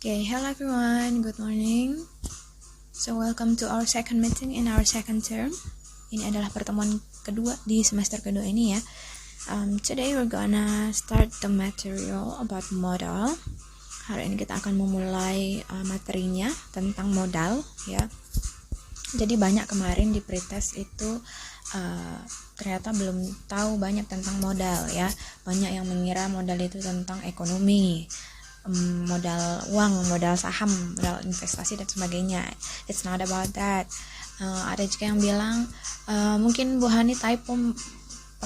Okay, hello everyone, good morning. So welcome to our second meeting in our second term. Ini adalah pertemuan kedua di semester kedua ini ya. Today we're gonna start the material about modal. Hari ini kita akan memulai materinya tentang modal ya. Jadi banyak kemarin di pretest itu ternyata belum tahu banyak tentang modal ya. Banyak yang mengira modal itu tentang ekonomi, modal uang, modal saham, modal investasi dan sebagainya. It's not about that. Ada juga yang bilang mungkin Bu Hani typo,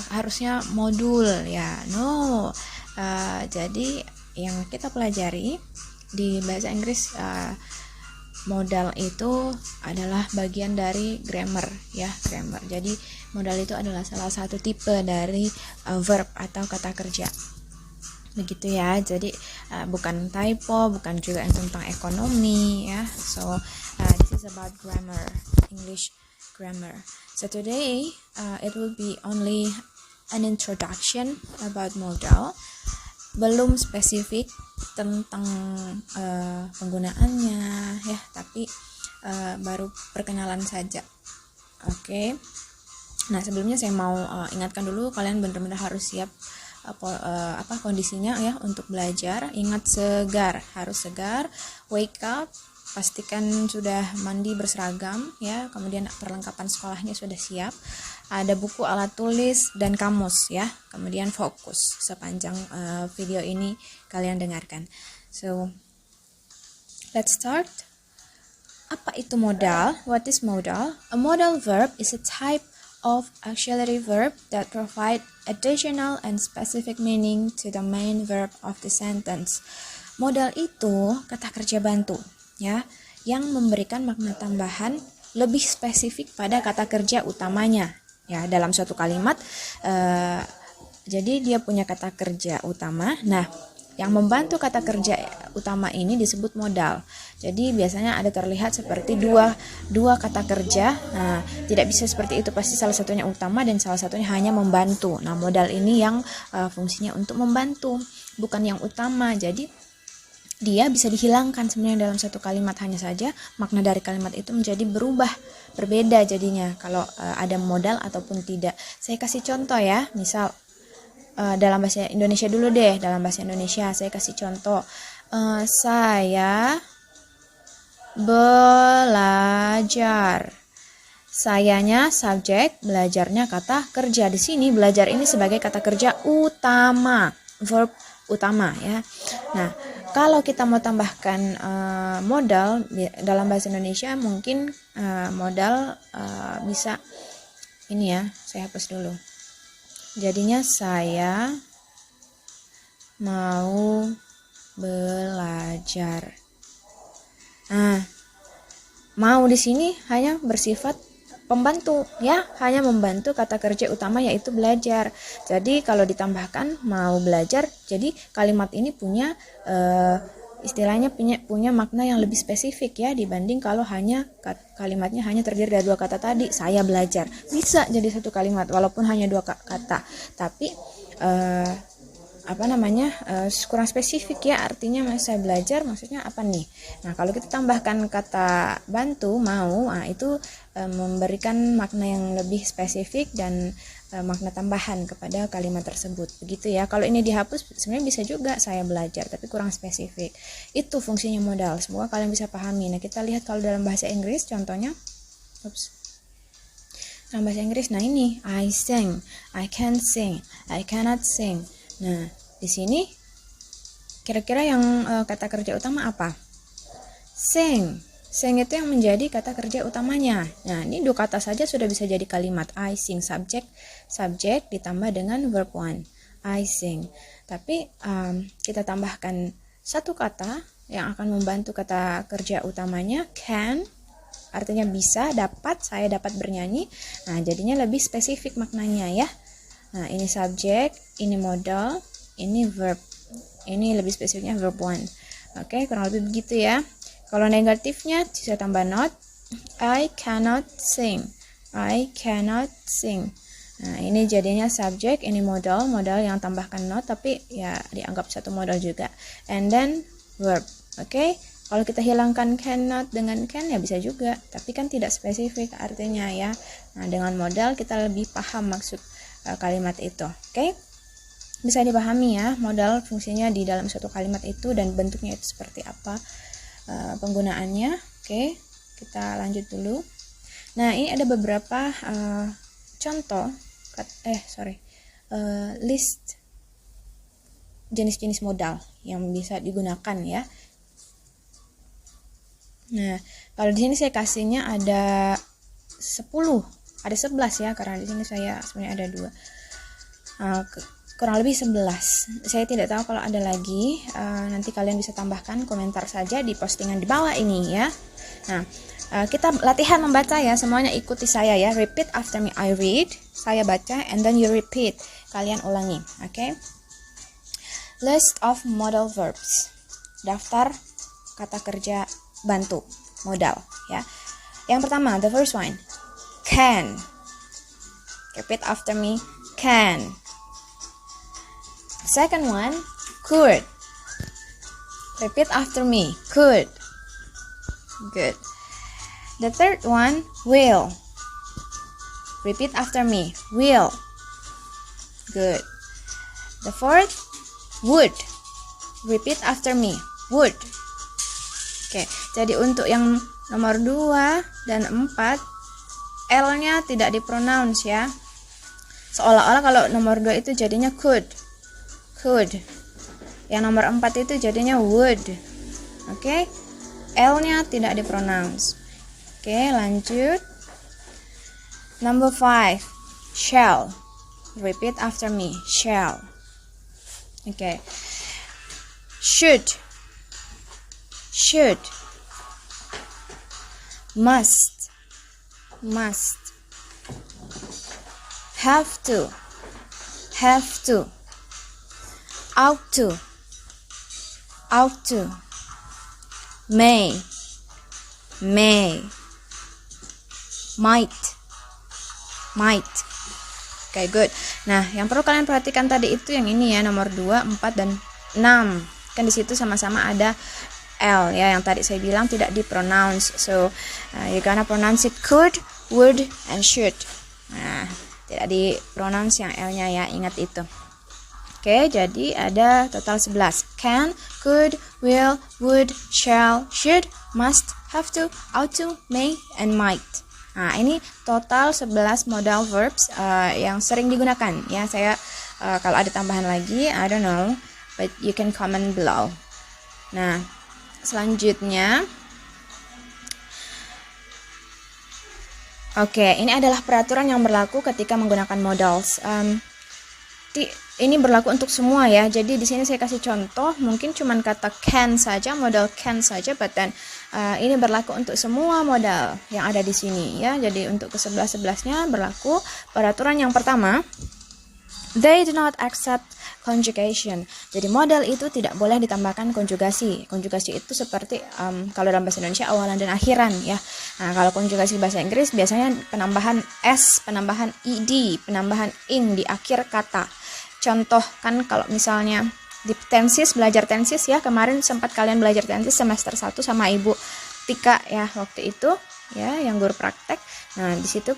harusnya modul ya. No. Jadi yang kita pelajari di bahasa Inggris, modal itu adalah bagian dari grammar ya, grammar. Jadi modal itu adalah salah satu tipe dari verb atau kata kerja. Begitu ya. Jadi bukan typo, bukan juga yang tentang ekonomi ya. So this is about grammar, English grammar. So today it will be only an introduction about modal. Belum spesifik tentang penggunaannya ya, tapi baru perkenalan saja. Oke. Nah, sebelumnya saya mau ingatkan dulu, kalian benar-benar harus siap kondisinya ya untuk belajar. Ingat, segar, harus segar. Wake up, pastikan sudah mandi berseragam ya, kemudian perlengkapan sekolahnya sudah siap, ada buku, alat tulis dan kamus ya, kemudian fokus sepanjang video ini kalian dengarkan. So let's start. Apa itu modal? What is modal? A modal verb is a type of auxiliary verb that provide additional and specific meaning to the main verb of the sentence. Modal itu kata kerja bantu ya, yang memberikan makna tambahan lebih spesifik pada kata kerja utamanya ya dalam suatu kalimat. Jadi dia punya kata kerja utama. Nah, yang membantu kata kerja utama ini disebut modal. Jadi biasanya ada terlihat seperti dua kata kerja. Nah, tidak bisa seperti itu, pasti salah satunya utama dan salah satunya hanya membantu. Nah, modal ini yang fungsinya untuk membantu, bukan yang utama. Jadi dia bisa dihilangkan sebenarnya dalam satu kalimat, hanya saja makna dari kalimat itu menjadi berubah, berbeda jadinya kalau ada modal ataupun tidak. Saya kasih contoh ya, misal dalam bahasa Indonesia dulu deh. Dalam bahasa Indonesia saya kasih contoh. Saya belajar. Sayanya subjek, belajarnya kata kerja. Di sini belajar ini sebagai kata kerja utama, verb utama ya. Nah, kalau kita mau tambahkan modal dalam bahasa Indonesia, mungkin modal bisa ini ya, saya hapus dulu. Jadinya saya mau belajar. Nah, mau di sini hanya bersifat pembantu ya, hanya membantu kata kerja utama yaitu belajar. Jadi kalau ditambahkan mau belajar, jadi kalimat ini punya istilahnya punya makna yang lebih spesifik ya, dibanding kalau hanya kalimatnya hanya terdiri dari dua kata tadi, saya belajar. Bisa jadi satu kalimat walaupun hanya dua kata, tapi kurang spesifik ya, artinya saya belajar maksudnya apa nih. Nah, kalau kita tambahkan kata bantu, mau, itu memberikan makna yang lebih spesifik dan makna tambahan kepada kalimat tersebut. Begitu ya. Kalau ini dihapus sebenarnya bisa juga saya belajar, tapi kurang spesifik. Itu fungsinya modal. Semoga kalian bisa pahami. Nah, kita lihat kalau dalam bahasa Inggris contohnya. Dalam bahasa Inggris, nah ini I sing, I can sing, I cannot sing. Nah, di sini kira-kira yang kata kerja utama apa? Sing. Sing itu yang menjadi kata kerja utamanya. Nah, ini dua kata saja sudah bisa jadi kalimat. I sing, subjek ditambah dengan verb one. I sing. Tapi kita tambahkan satu kata yang akan membantu kata kerja utamanya, can. Artinya bisa, dapat, saya dapat bernyanyi. Nah, jadinya lebih spesifik maknanya ya. Nah, ini subjek, ini modal, ini verb. Ini lebih spesifiknya verb one. Oke, kurang lebih begitu ya. Kalau negatifnya bisa tambah not. I cannot sing. I cannot sing. Nah, ini jadinya subjek, ini modal yang tambahkan not, tapi ya dianggap satu modal juga. And then verb. Oke, kalau kita hilangkan cannot dengan can ya bisa juga, tapi kan tidak spesifik artinya ya. Nah, dengan modal kita lebih paham maksud kalimat itu. Oke, bisa dipahami ya modal fungsinya di dalam suatu kalimat itu dan bentuknya itu seperti apa penggunaannya. Oke, kita lanjut dulu. Nah, ini ada beberapa contoh list jenis-jenis modal yang bisa digunakan ya. Nah, kalau di sini saya kasihnya ada 10, ada 11 ya, karena di sini saya sebenarnya ada 2. Kurang lebih 11. Saya tidak tahu kalau ada lagi, nanti kalian bisa tambahkan komentar saja di postingan di bawah ini ya. Nah, kita latihan membaca ya, semuanya ikuti saya ya. Repeat after me. I read, saya baca, and then you repeat. Kalian ulangi, oke? List of modal verbs. Daftar kata kerja bantu modal ya. Yang pertama, the first one, can. Repeat after me, can. Second one, could. Repeat after me, could. Good. The third one, will. Repeat after me, will. Good. The fourth, would. Repeat after me, would. Oke, jadi untuk yang nomor 2 dan 4, L-nya tidak dipronounce ya. Seolah-olah kalau nomor 2 itu jadinya could. Could. Yang nomor 4 itu jadinya would. Oke, L-nya tidak dipronounce. Oke, lanjut. Number 5, shall. Repeat after me, shall. Oke. Should. Should. Must. Must. Have to. Have to. Ought to. Ought to. May. May. Might. Might. Oke, good. Nah, yang perlu kalian perhatikan tadi itu yang ini ya, nomor 2, 4 dan 6. Kan di situ sama-sama ada L ya, yang tadi saya bilang tidak dipronounce. So, you're gonna pronounce it could, would, and should. Nah, tidak dipronounce yang L-nya ya, ingat itu. Oke, jadi ada total 11. Can, could, will, would, shall, should, must, have to, ought to, may, and might. Nah, ini total 11 modal verbs yang sering digunakan ya. Saya kalau ada tambahan lagi, I don't know, but you can comment below. Nah, selanjutnya, oke, ini adalah peraturan yang berlaku ketika menggunakan modals. Ini berlaku untuk semua ya. Jadi di sini saya kasih contoh, mungkin cuman kata can saja, modal can saja, but then ini berlaku untuk semua modal yang ada di sini ya. Jadi untuk ke-11-11-nya berlaku peraturan yang pertama, they do not accept conjugation. Jadi modal itu tidak boleh ditambahkan konjugasi. Konjugasi itu seperti kalau dalam bahasa Indonesia awalan dan akhiran ya. Nah, kalau konjugasi bahasa Inggris biasanya penambahan s, penambahan ed, penambahan ing di akhir kata. Contoh kan kalau misalnya di tensis, belajar tensis ya, kemarin sempat kalian belajar tensis semester 1 sama Ibu Tika ya waktu itu ya, yang guru praktek. Nah, di situ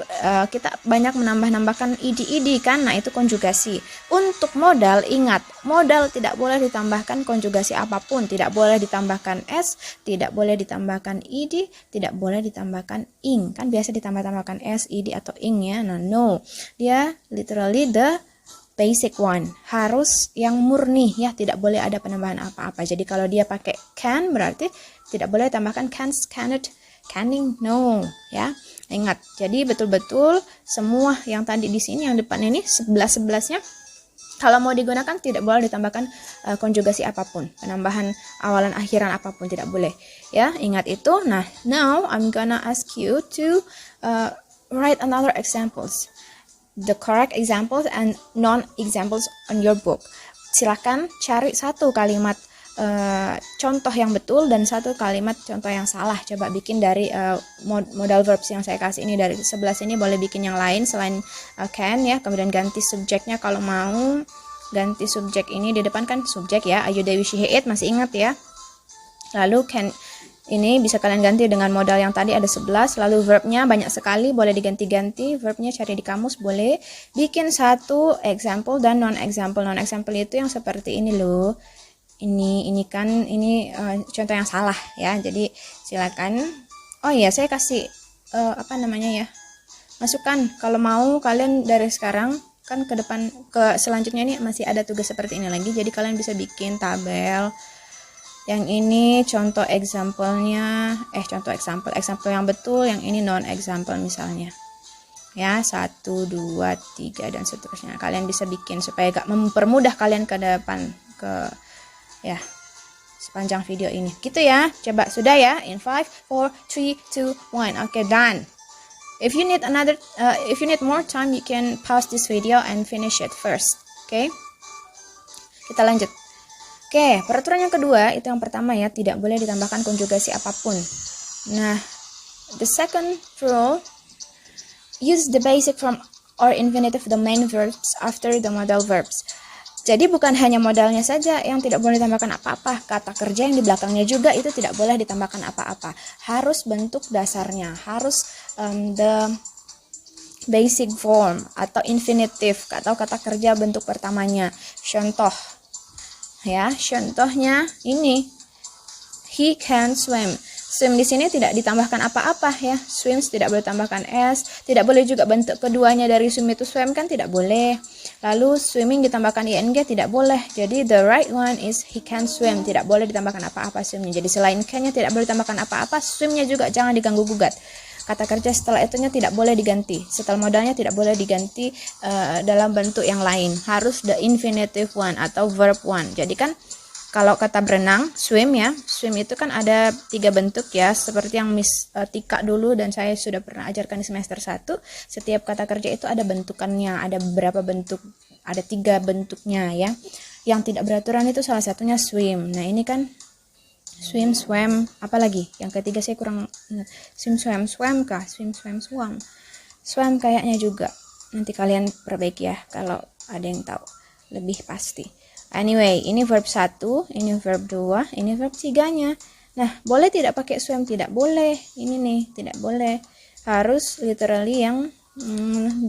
kita banyak menambahkan id kan. Nah, itu konjugasi. Untuk modal, ingat, modal tidak boleh ditambahkan konjugasi apapun, tidak boleh ditambahkan s, tidak boleh ditambahkan id, tidak boleh ditambahkan ing. Kan biasa ditambahkan s, id atau ing ya. Nah, no. Dia literally the basic one, harus yang murni ya, tidak boleh ada penambahan apa-apa. Jadi kalau dia pakai can berarti tidak boleh tambahkan cans, cannot, canning, no ya. Ingat, jadi betul-betul semua yang tadi di sini yang depan ini 11-11-nya kalau mau digunakan tidak boleh ditambahkan konjugasi apapun, penambahan awalan akhiran apapun tidak boleh ya. Ingat itu. Nah, now I'm gonna ask you to write another examples. The correct examples and non-examples on your book. Silakan cari satu kalimat contoh yang betul dan satu kalimat contoh yang salah. Coba bikin dari modal verbs yang saya kasih ini, dari 11 ini boleh bikin yang lain selain can ya. Kemudian ganti subjeknya kalau mau. Ganti subjek ini di depan kan subjek ya. Ayu Dewi She It, masih ingat ya. Lalu can ini bisa kalian ganti dengan modal yang tadi ada 11. Lalu verbnya banyak sekali, boleh diganti-ganti. Verbnya cari di kamus, boleh. Bikin satu example dan non-example. Non-example itu yang seperti ini loh. Ini kan, ini contoh yang salah ya. Jadi silakan. Oh iya, saya kasih apa namanya ya, masukan. Kalau mau kalian dari sekarang kan ke depan, ke selanjutnya ini masih ada tugas seperti ini lagi. Jadi kalian bisa bikin tabel. Yang ini contoh example-nya, contoh example yang betul, yang ini non example misalnya. Ya, 1, 2, 3 dan seterusnya. Kalian bisa bikin supaya gak mempermudah kalian ke depan, ke ya sepanjang video ini. Gitu ya. Coba sudah ya. In 5, 4, 3, 2, 1. Oke, done. If you need if you need more time, you can pause this video and finish it first. Oke. Kita lanjut. Oke, peraturan yang kedua, itu yang pertama ya, tidak boleh ditambahkan konjugasi apapun. Nah, the second rule, use the basic form or infinitive of the main verbs after the modal verbs. Jadi bukan hanya modalnya saja yang tidak boleh ditambahkan apa-apa, kata kerja yang di belakangnya juga itu tidak boleh ditambahkan apa-apa. Harus bentuk dasarnya, harus the basic form atau infinitive atau kata kerja bentuk pertamanya. Contoh. Ya, contohnya ini, he can swim. Swim di sini tidak ditambahkan apa-apa ya. Swims tidak boleh tambahkan s. Tidak boleh juga bentuk keduanya dari swim itu swim, kan tidak boleh. Lalu swimming ditambahkan ing tidak boleh. Jadi the right one is he can swim. Tidak boleh ditambahkan apa-apa swimnya. Jadi selain can-nya tidak boleh ditambahkan apa-apa, swimnya juga jangan diganggu gugat. Kata kerja setelah itunya tidak boleh diganti. Setelah modalnya tidak boleh diganti dalam bentuk yang lain. Harus the infinitive one atau verb one. Jadi kan kalau kata berenang, swim ya. Swim itu kan ada 3 bentuk ya. Seperti yang Miss Tika dulu dan saya sudah pernah ajarkan di semester 1. Setiap kata kerja itu ada bentukannya. Ada beberapa bentuk. Ada 3 bentuknya ya. Yang tidak beraturan itu salah satunya swim. Nah ini kan swim, swam, apalagi yang ketiga saya kurang. Swim, swam, swam kah? Swim, swam, swam. Swam kayaknya juga. Nanti kalian perbaiki ya kalau ada yang tahu lebih pasti. Anyway, ini verb 1, ini verb 2, ini verb 3-nya. Nah, boleh tidak pakai swam? Tidak boleh. Ini nih, tidak boleh. Harus literally yang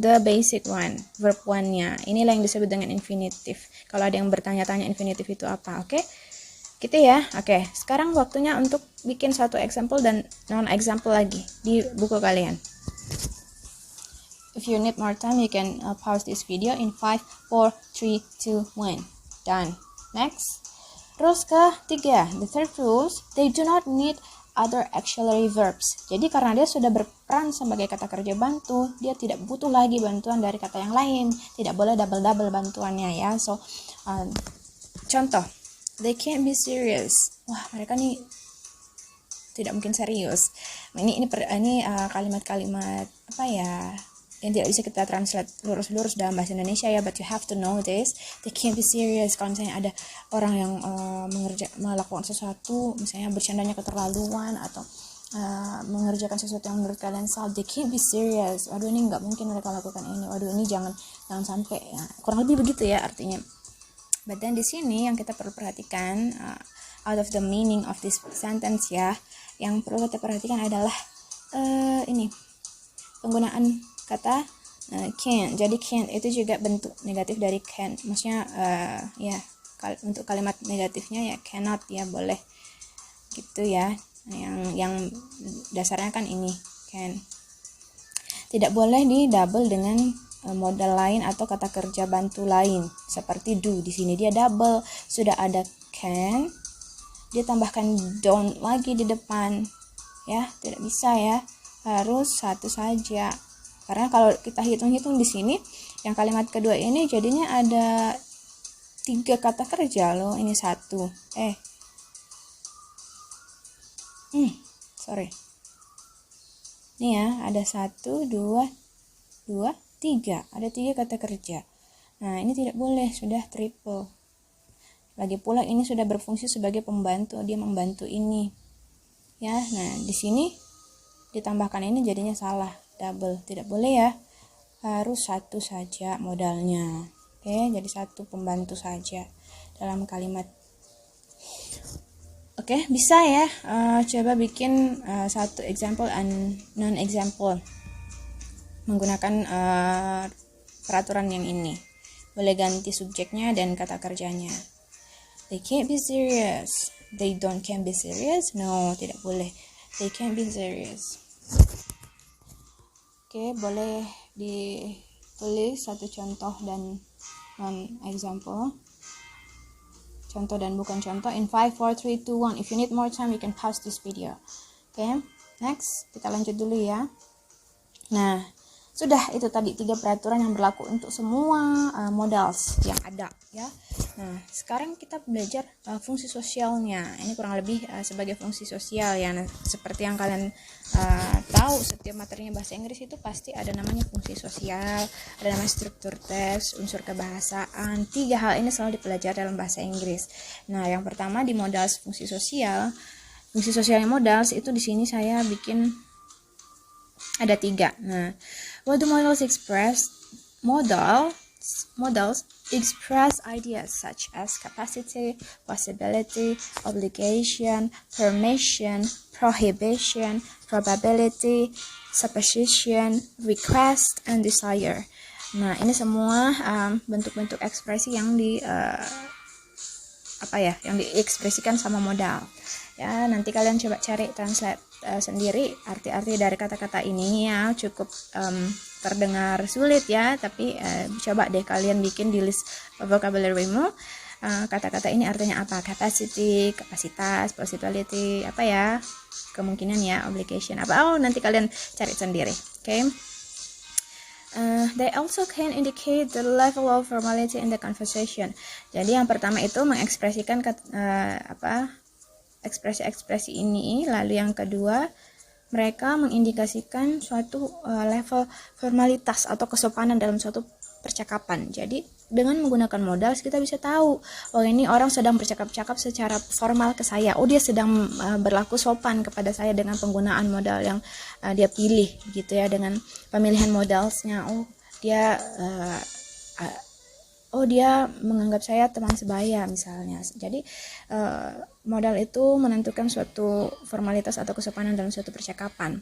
the basic one, verb 1-nya. Inilah yang disebut dengan infinitive. Kalau ada yang bertanya-tanya infinitive itu apa, oke? Gitu ya. Oke, sekarang waktunya untuk bikin satu example dan non-example lagi di buku kalian. If you need more time, you can pause this video in 5, 4, 3, 2, 1. Done. Next. Rules ke-3. The third rules, they do not need other auxiliary verbs. Jadi karena dia sudah berperan sebagai kata kerja bantu, dia tidak butuh lagi bantuan dari kata yang lain. Tidak boleh double-double bantuannya ya. So, contoh. They can't be serious. Wah, mereka nih tidak mungkin serius. Ini kalimat-kalimat apa ya yang tidak bisa kita translate lurus-lurus dalam bahasa Indonesia ya, but you have to know this. They can't be serious. Kalau misalnya ada orang yang melakukan sesuatu, misalnya bercandanya keterlaluan atau mengerjakan sesuatu yang menurut kalian salah, they can't be serious. Waduh, ini nggak mungkin mereka lakukan ini. Waduh, ini jangan sampai ya. Kurang lebih begitu ya artinya. But then di sini yang kita perlu perhatikan out of the meaning of this sentence ya, yang perlu kita perhatikan adalah ini penggunaan kata can. Jadi can itu juga bentuk negatif dari can. Maksudnya untuk kalimat negatifnya ya cannot ya, boleh gitu ya. Yang dasarnya kan ini can. Tidak boleh di double dengan modal lain atau kata kerja bantu lain seperti do. Di sini dia double, sudah ada can, dia tambahkan don't lagi di depan ya, tidak bisa ya, harus satu saja. Karena kalau kita hitung-hitung di sini yang kalimat kedua ini jadinya ada 3 kata kerja loh. Ini 1 ini ya, ada 1, 2, 3, ada 3 kata kerja. Nah ini tidak boleh, sudah triple. Lagi pula ini sudah berfungsi sebagai pembantu, dia membantu ini ya. Nah di sini ditambahkan ini jadinya salah, double, tidak boleh ya, harus 1 saja modalnya. Oke, jadi 1 pembantu saja dalam kalimat. Oke, bisa ya. Coba bikin satu example and non example menggunakan peraturan yang ini. Boleh ganti subjeknya dan kata kerjanya. They can't be serious. They can't be serious. No, tidak boleh. They can't be serious. Oke, boleh ditulis satu contoh dan non-example. Contoh dan bukan contoh. In 5, 4, 3, 2, 1. If you need more time, you can pause this video. Oke, next. Kita lanjut dulu ya. Nah, sudah itu tadi 3 peraturan yang berlaku untuk semua modals yang ada ya. Nah, sekarang kita belajar fungsi sosialnya. Ini kurang lebih sebagai fungsi sosial ya. Nah, seperti yang kalian tahu, setiap materinya bahasa Inggris itu pasti ada namanya fungsi sosial, ada namanya struktur teks, unsur kebahasaan. 3 hal ini selalu dipelajari dalam bahasa Inggris. Nah, yang pertama di modals fungsi sosial. Fungsi sosialnya modals itu di sini saya bikin ada 3. Nah, what do modals express? Modals express ideas such as capacity, possibility, obligation, permission, prohibition, probability, supposition, request, and desire. Nah, ini semua bentuk-bentuk ekspresi yang yang diekspresikan sama modal. Ya, nanti kalian coba cari translate sendiri arti-arti dari kata-kata ini ya, cukup terdengar sulit ya, tapi coba deh kalian bikin di list vocabulary-mu. Kata-kata ini artinya apa? Capacity, kapasitas, possibility, apa ya? Kemungkinan ya, obligation, apa? Nanti kalian cari sendiri. Oke. They also can indicate the level of formality in the conversation. Jadi yang pertama itu mengekspresikan ekspresi-ekspresi ini, lalu yang kedua mereka mengindikasikan suatu level formalitas atau kesopanan dalam suatu percakapan. Jadi dengan menggunakan modal kita bisa tahu, oh ini orang sedang bercakap-cakap secara formal ke saya, oh dia sedang berlaku sopan kepada saya dengan penggunaan modal yang dia pilih gitu ya, dengan pemilihan modalnya. Dia menganggap saya teman sebaya misalnya. Jadi modal itu menentukan suatu formalitas atau kesopanan dalam suatu percakapan.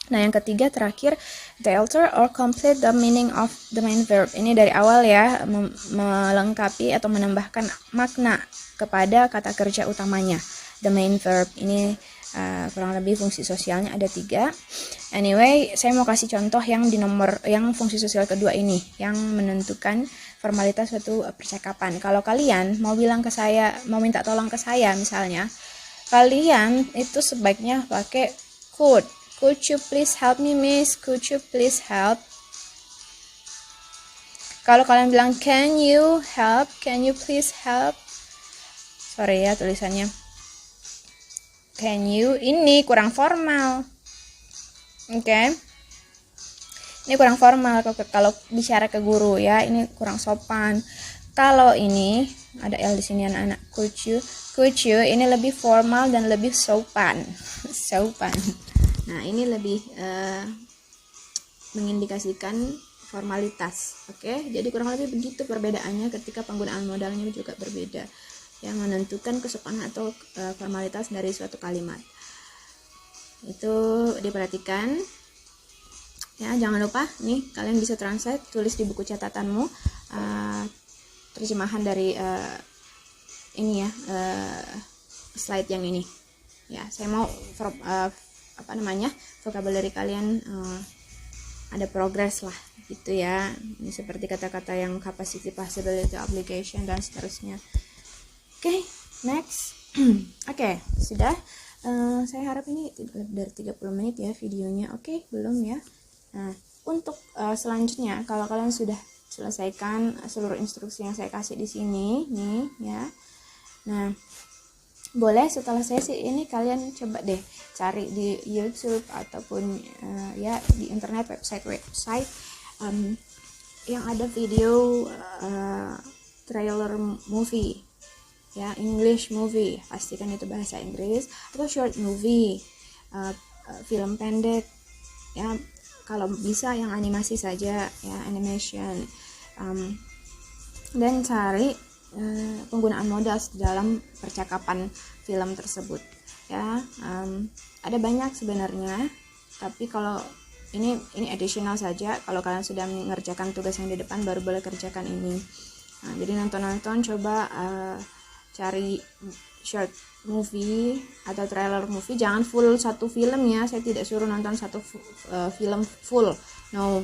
Nah, yang ketiga terakhir, they alter or complete the meaning of the main verb. Ini dari awal ya, melengkapi atau menambahkan makna kepada kata kerja utamanya. The main verb ini kurang lebih fungsi sosialnya ada 3. Anyway, saya mau kasih contoh yang yang fungsi sosial kedua ini, yang menentukan formalitas suatu percakapan. Kalau kalian mau bilang ke saya, mau minta tolong ke saya misalnya, kalian itu sebaiknya pakai could. Could you please help me, miss? Could you please help? Kalau kalian bilang can you help? Can you please help? Sorry ya tulisannya. Can you? Ini kurang formal. Oke. Ini kurang formal kalau bicara ke guru ya. Ini kurang sopan. Kalau ini ada L di sini anak-anak. Could you ini lebih formal dan lebih sopan. Sopan. Nah, ini lebih mengindikasikan formalitas. Oke, jadi kurang lebih begitu perbedaannya ketika penggunaan modalnya juga berbeda, yang menentukan kesopanan atau formalitas dari suatu kalimat. Itu diperhatikan. Ya, jangan lupa nih kalian bisa translate, tulis di buku catatanmu terjemahan dari slide yang ini. Ya, saya mau vocabulary kalian ada progress lah gitu ya. Ini seperti kata-kata yang capacity, possibility, obligation dan seterusnya. Oke, next. Oke, sudah. Saya harap ini lebih dari 30 menit ya videonya. Oke, belum ya. Nah, untuk selanjutnya kalau kalian sudah selesaikan seluruh instruksi yang saya kasih di sini nih ya. Nah, boleh setelah sesi ini kalian coba deh cari di YouTube ataupun ya di internet, website yang ada video trailer movie ya, English movie, pastikan itu bahasa Inggris, atau short movie, film pendek ya, kalau bisa yang animasi saja ya, animation, dan cari penggunaan modal dalam percakapan film tersebut ya. Ada banyak sebenarnya, tapi kalau ini additional saja. Kalau kalian sudah mengerjakan tugas yang di depan baru boleh kerjakan ini. Jadi nonton coba cari short movie atau trailer movie, jangan full satu film ya. Saya tidak suruh nonton satu film full, no.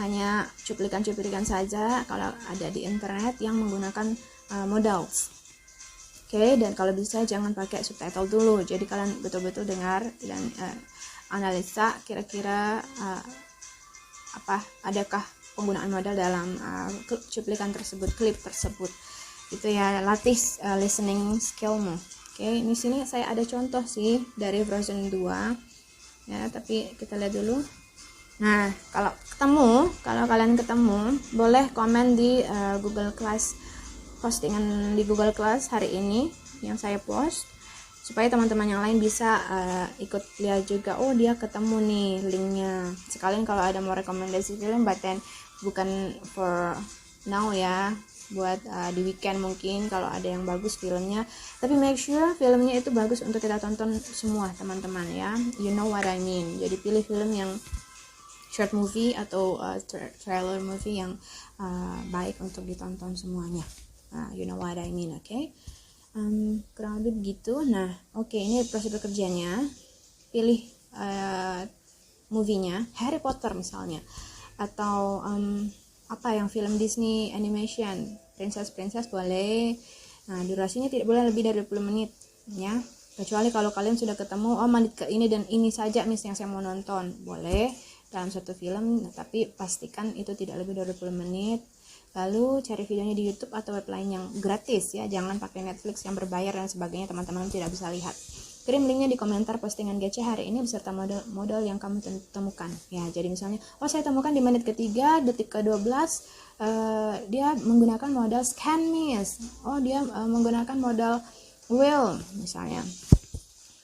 Hanya cuplikan-cuplikan saja kalau ada di internet yang menggunakan modals. Oke, dan kalau bisa jangan pakai subtitle dulu. Jadi kalian betul-betul dengar dan analisa kira-kira adakah penggunaan modal dalam cuplikan tersebut, klip tersebut. Itu ya, latih listening skillmu. Oke, di sini saya ada contoh sih dari Frozen 2 ya, tapi kita lihat dulu. Nah, kalau kalian ketemu, boleh komen di Google Class, postingan di Google Class hari ini yang saya post, supaya teman-teman yang lain bisa ikut lihat juga. Oh, dia ketemu nih linknya. Sekalian kalau ada mau rekomendasi film, but then bukan for now ya, buat di weekend mungkin kalau ada yang bagus filmnya. Tapi make sure filmnya itu bagus untuk kita tonton semua teman-teman ya. You know what I mean. Jadi pilih film yang short movie atau trailer movie yang baik untuk ditonton semuanya. You know what I mean, okay? Kurang lebih begitu. Nah, oke, ini prosedur kerjanya. Pilih movie-nya, Harry Potter misalnya, atau apa yang film Disney animation, princess boleh. Nah, durasinya tidak boleh lebih dari 20 menit ya. Kecuali kalau kalian sudah ketemu, oh menit ke ini dan ini saja misalnya yang saya mau nonton, boleh dalam satu film, tapi pastikan itu tidak lebih dari 20 menit. Lalu cari videonya di YouTube atau web lain yang gratis ya, jangan pakai Netflix yang berbayar dan sebagainya, teman-teman tidak bisa lihat. Kirim linknya di komentar postingan GC hari ini beserta modal yang kamu temukan ya. Jadi misalnya, oh saya temukan di menit ketiga, detik ke-12 dia menggunakan modal scan miss. Oh dia menggunakan modal will misalnya.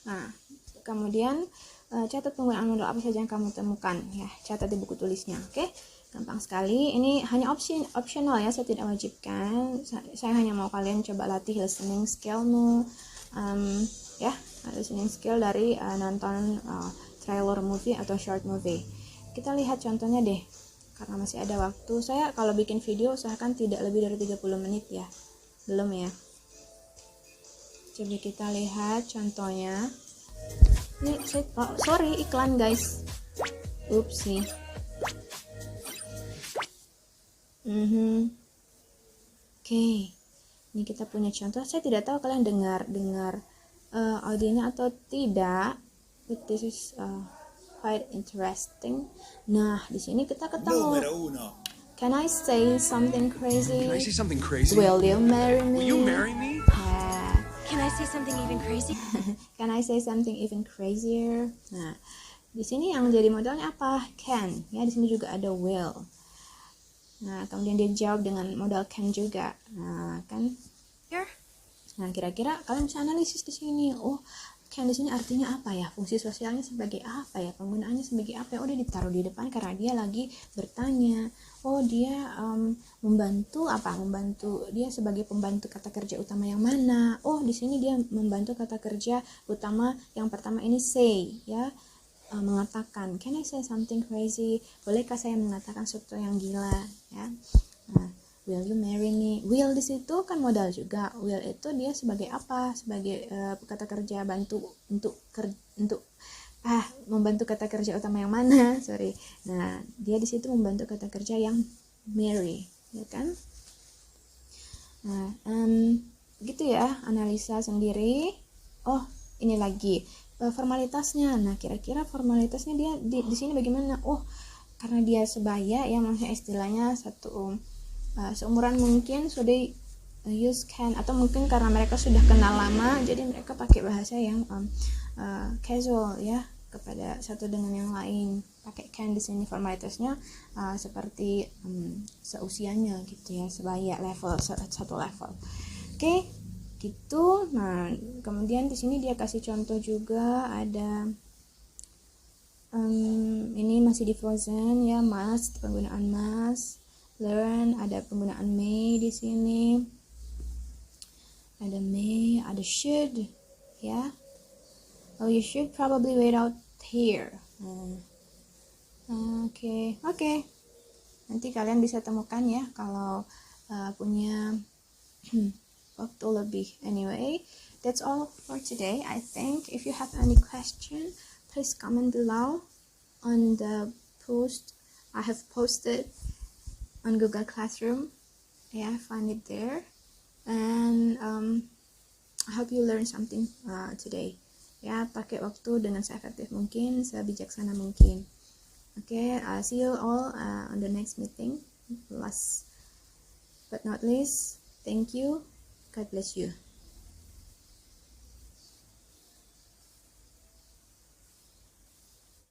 Nah, kemudian catat penggunaan modal apa saja yang kamu temukan ya, catat di buku tulisnya. Oke, gampang sekali. Ini hanya optional ya, saya tidak wajibkan. Saya hanya mau kalian coba latih listening skillmu ya, listening skill dari nonton trailer movie atau short movie. Kita lihat contohnya deh, karena masih ada waktu. Saya kalau bikin video usahakan tidak lebih dari 30 menit ya. Belum ya. Coba kita lihat contohnya. Ini sorry, iklan guys. Ups nih. Oke. Ini kita punya contoh. Saya tidak tahu kalian dengar audionya atau tidak. But this is quite interesting. Nah, di sini kita ketemu. Can I say something crazy? Can I say something crazy? Will you marry me? Will you marry me? Can I say something even crazy? Can I say something even crazier? Nah, di sini yang jadi modalnya apa? Can. Ya, di sini juga ada will. Nah, kemudian dia jawab dengan modal can juga. Nah, kan? Nah, kira-kira kalian bisa analisis di sini. Oh, can di sini artinya apa ya? Fungsi sosialnya sebagai apa ya? Penggunaannya sebagai apa ya? Oh, dia ditaruh di depan karena dia lagi bertanya. Oh, dia membantu apa? Membantu, dia sebagai pembantu kata kerja utama yang mana? Oh, di sini dia membantu kata kerja utama yang pertama ini say ya. Mengatakan, can I say something crazy? Bolehkah saya mengatakan sesuatu yang gila ya? Nah, will you marry me? Will di situ kan modal juga. Will itu dia sebagai apa? Sebagai kata kerja bantu untuk membantu kata kerja utama yang mana? Sorry. Nah, dia di situ membantu kata kerja yang marry, ya kan? Nah, gitu ya, analisa sendiri. Oh, ini lagi formalitasnya. Nah, kira-kira formalitasnya dia di sini bagaimana? Oh, karena dia sebaya ya, maksudnya istilahnya satu seumuran mungkin, so they use can, atau mungkin karena mereka sudah kenal lama jadi mereka pakai bahasa yang casual ya, kepada satu dengan yang lain pakai can. Di sini formalitasnya seperti seusianya gitu ya, sebaya, level satu level. Oke, gitu. Nah, kemudian di sini dia kasih contoh juga, ada ini masih di Frozen ya, must, penggunaan must, learn, ada penggunaan may di sini. ada may, ada should, ya. Oh, you should probably wait out here. Oke. Nanti kalian bisa temukan ya kalau punya waktu lebih. Anyway, that's all for today. I think if you have any question, please comment below on the post I have posted on Google Classroom. Yeah, find it there. And I hope you learn something today. Ya, pakai waktu dengan seefektif mungkin, sebijaksana mungkin. Okay, see you all on the next meeting. Last but not least, thank you. God bless you.